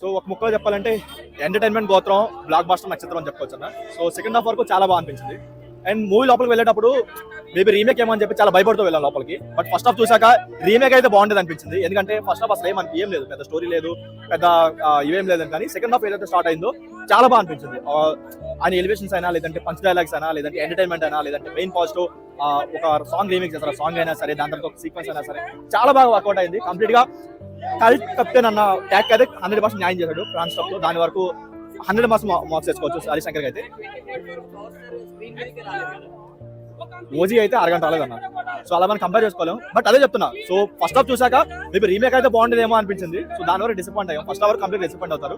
So ఒక ముక్కలో చెప్పాలంటే ఎంటర్టైన్మెంట్ గోత్రం బ్లాక్ బాస్టర్ నక్షత్రం అని చెప్పుకోవచ్చు అన్న. సో సెకండ్ హాఫ్ వరకు చాలా బాగా అనిపించింది. అండ్ మూవీ లోపలికి వెళ్ళేటప్పుడు మేబీ రీమేక్ ఏమో అని చెప్పి చాలా భయపడుతూ వెళ్ళాను లోపలికి. బట్ ఫస్ట్ హాఫ్ చూసాక రీమేక్ అయితే బాగుండేది అనిపించింది. ఎందుకంటే ఫస్ట్ హాఫ్ అసలు మనకి ఏం లేదు, పెద్ద స్టోరీ లేదు, పెద్ద ఇవేం లేదని. కానీ సెకండ్ హాఫ్ ఏదైతే స్టార్ట్ అయిందో చాలా బాగా అనిపించింది. ఆయన ఎలివేషన్స్ అయినా, లేదంటే పంచ్ డైలాగ్స్ అయినా, లేదంటే ఎంటర్టైన్మెంట్ అయినా, లేదంటే మెయిన్ పాజిటివ్ ఒక సాంగ్ రీమేక్ చేస్తారు, సాంగ్ అయినా సరే, దాని తర్వాత ఒక సీక్వెన్స్ అయినా సరే చాలా బాగా వర్కౌట్ అయింది. కంప్లీట్ గా కల్ట్ కెప్టెన్ అన్న ట్యాగ్ అయితే 100% న్యాయం చేశాడు ఫ్రాన్స్ స్టాప్ లో. దాని వరకు 100% మార్క్స్ వేసుకోవచ్చు హరిశంకర్ అయితే. ఓజీ అయితే అరగంట రాలేదన్న. సో అలా మనం కంపేర్ చేసుకోలేం. బట్ అదే చెప్తున్నా, సో ఫస్ట్ హాఫ్ చూసాక మేబీ రీమేక్ అయితే బాగుండేదేమో అనిపించింది. సో దాని వరకు డిసప్పాయింట్ అయ్యాం. ఫస్ట్ హాఫ్ కంప్లీట్ డిసప్పాయింట్ అవుతారు.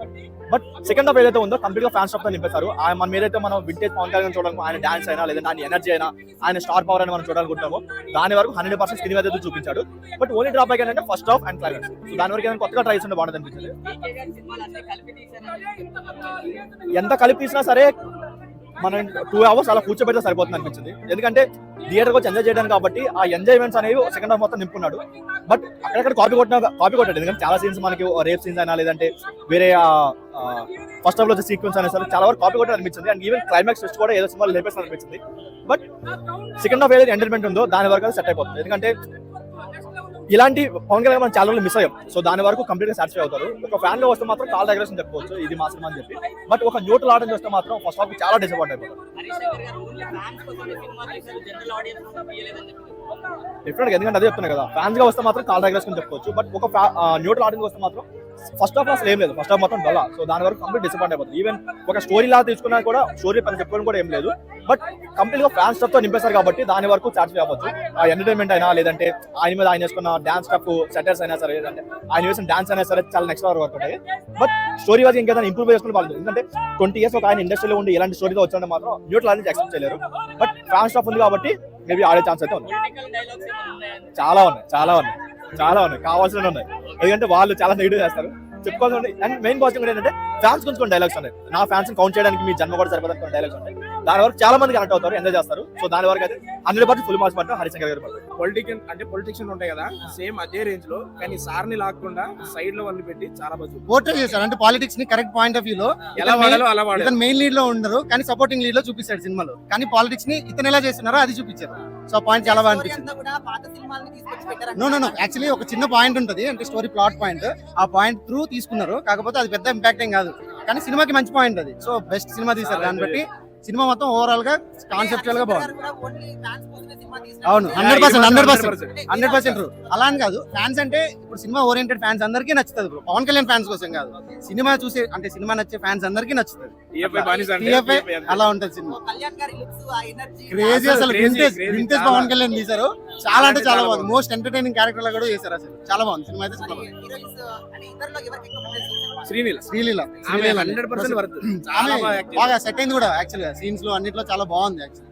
బట్ సెకండ్ హాఫ్ ఏదైతే ఉందో కంప్లీట్ గా ఫ్యాన్ స్టాప్ తో నింపేశారు. మనం ఏదైతే మనం వింటేజ్ పవన్ కళ్యాణ్ చూడాలి, ఆయన డాన్స్ అయినా, లేదంటే ఆయన ఎనర్జీ అయినా, ఆయన స్టార్ పవర్ అని మనం చూడాలనుకుంటాము, దాని వరకు 100% స్క్రీన్ మీద చూపించాడు. బట్ ఓన్లీ డ్రాప్ బ్యాక్ ఏంటంటే first half and climax. So దాని వరకు ఏదైనా కొత్తగా ట్రై చేస్తుంటే బాగుంటుంది అనిపించింది. ఎంత కలిపి తీసినా సరే మనం 2 hours అలా కూర్చోబెడితే సరిపోతుంది అనిపించింది. ఎందుకంటే థియేటర్కి వచ్చి ఎంజాయ్ చేయడానికి కాబట్టి ఆ ఎంజాయ్మెంట్స్ అనేవి సెకండ్ హాఫ్ మొత్తం నింపుకున్నాడు. బట్ అక్కడక్కడ కాపీ కొట్టాడు. ఎందుకంటే చాలా సీన్స్ మనకి రేప్ సీన్స్ అయినా, లేదంటే వేరే ఫస్ట్ హాఫ్ లో వచ్చే సీక్వెన్స్ అయినా సరే చాలా వరకు కాపీ కొట్టాడు అనిపించింది. అండ్ ఈవెన్ క్లైమాక్స్ కూడా ఏదో సినిమాలు లేపేస్తుంది అనిపించింది. బట్ సెకండ్ హాఫ్ ఏదైతే ఎంటర్టైన్మెంట్ ఉందో దాని వరకు సెట్ అయిపోతుంది. ఎందుకంటే ఇలాంటి పవన్ కళ్యాణ్ మనం చాలా రోజులు మిస్ అయ్యాం. సో దాని వరకు కంప్లీట్ గా సాటిస్ఫై అవుతారు. ఒక ఫ్యాన్ గా వస్తే మాత్రం కాల్ డెకరేషన్ చెప్పుకోవచ్చు, ఇది మా సినిమా అని చెప్పి. బట్ ఒక న్యూట్రల్ ఆడియన్స్ వస్తే మాత్రం ఫస్ట్ హాఫ్ చాలా డిసప్పాయింట్ అయిపోతారు. డిఫరెంట్ గా, ఎందుకంటే అదే చెప్తున్నాయి కదా, ఫ్యాన్స్ గా వస్తే మాత్రం కాల్ డెకరేషన్ చెప్పుకోవచ్చు. బట్ ఒక న్యూట్రల్ ఆడియన్స్ వస్తే మాత్రం ఫస్ట్ హాఫ్ అసలు ఏం లేదు, ఫస్ట్ హాఫ్ మొత్తం డల్. సో దాని వరకు కంప్లీట్ డిసప్పాయింట్ అయిపోతుంది. ఈవెన్ ఒక స్టోరీ లా తీసుకున్నా కూడా స్టోరీ పని చెప్పుకోవడం కూడా ఏం లేదు. బట్ కంప్లీట్ గా ఫ్యాన్స్ స్టఫ్ తో నింపేశారు కాబట్టి దాని వరకు సాటిస్ఫై అవ్వచ్చు. ఆ ఎంటర్టైన్మెంట్ అయినా, లేదంటే ఆయన మీద ఆయన వేసుకున్న డాన్స్ స్టఫ్ సెటర్స్ అయినా సరే, లేదంటే ఆయన వేసిన డాన్స్ అయినా సరే చాలా నెక్స్ట్ వరకు ఉంటాయి. బట్ స్టోరీ వైజ్ ఇంకేదైనా ఇంప్రూవ్ చేసుకుని బాగుంటుంది. ఎందుకంటే 20 years ఒక ఆయన ఇండస్ట్రీలో ఉండి ఇలాంటి స్టోరీతో వచ్చాడంటే మాత్రం న్యూట్రల్ అనేది ఎక్స్పెక్ట్ చేయలేరు. బట్ ఫ్యాన్స్ స్టఫ్ ఉంది కాబట్టి మేబీ ఆడే ఛాన్స్ అయితే ఉంది. చాలా ఉన్నాయి కావాల్సిన ఉన్నాయి. ఎందుకంటే వాళ్ళు చాలా నెగిటివ్ చేస్తారు, చెప్పుకోవాల్సి. అండ్ మెయిన్ పాజిటివ్ ఏంటంటే ఫ్యాన్స్ కొంచెం డైలాగ్స్ ఉన్నాయి. నా ఫ్యాన్స్ కౌంట్ చేయడానికి మీ జన్మ కూడా సరిపోతుంది డైలాగ్స్ ఉంటాయి. దాని వరకు చాలా మంది కనెక్ట్ అవుతారు, ఎంజాయ్ చేస్తారు. సో దాని వరకు అయితే 100% ఫుల్ మార్క్స్ పడతారు హరిశంకర్ గారు. పొలిటిషియన్ ఉంటాయి కదా, సేమ్ అదే రేంజ్ లో, కానీ సార్ ని లాక్కుండా సైడ్ లో వదిలి పెట్టి చాలా బాగా పోర్ట్రే చేశారు. అంటే పాలిటిక్స్ ని కరెక్ట్ పాయింట్ ఆఫ్ వ్యూ లో ఎలా వాడాలో అలా వాడారు. ఇతను మెయిన్ లీడ్ లో ఉండరు, కానీ సపోర్టింగ్ లీడ్ లో చూపిస్తాడు సినిమాలో. కానీ పాలిటిక్స్ ని ఇతను ఎలా చేస్తున్నారో అది చూపించారు. సో పాయింట్ చాలా బాగా అనిపించింది. నో యాక్చువల్లీ ఒక చిన్న పాయింట్ ఉంటది, అంటే స్టోరీ ప్లాట్ పాయింట్. ఆ పాయింట్ త్రూ తీసుకున్నారు, కాకపోతే అది పెద్ద ఇంపాక్ట్ ఏం కాదు, కానీ సినిమాకి మంచి పాయింట్ అది. సో బెస్ట్ సినిమా తీశారు. దాన్ని బట్టి సినిమా మొత్తం ఓవరాల్ గా కాన్సెప్చువల్ గా బాగుంది. అవును, 100% అలా అని కాదు. ఫ్యాన్స్ అంటే ఇప్పుడు సినిమా ఓరియంటెడ్ ఫ్యాన్స్ అందరికీ నచ్చుతుంది. పవన్ కళ్యాణ్ ఫ్యాన్స్ కోసం కాదు, సినిమా చూసే అంటే సినిమా నచ్చే ఫ్యాన్స్ అందరికీ నచ్చుతుంది. అలా ఉంటది సినిమా. క్రేజీ, అసలు వింటేజ్ పవన్ కళ్యాణ్ తీశారు. చాలా అంటే చాలా బాగుంది. మోస్ట్ ఎంటర్టైనింగ్ క్యారెక్టర్ లా కూడా చేశారు. అసలు చాలా బాగుంది సినిమా అయితే. చాలా బాగుంది. శ్రీలీల బాగా సెట్ అయింది కూడా. యాక్చువల్ గా సీన్స్ లో అన్నిట్లో చాలా బాగుంది. యాక్చువల్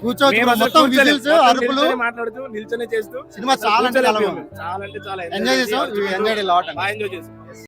కూర్చోవచ్చు, మొత్తం విజిల్స్, అరుపులు, మాట్లాడుతూ నిల్చొని చేస్తూ సినిమా చాలా అంటే చాలా బాగుంది. చాలా ఎంజాయ్ చేసాం.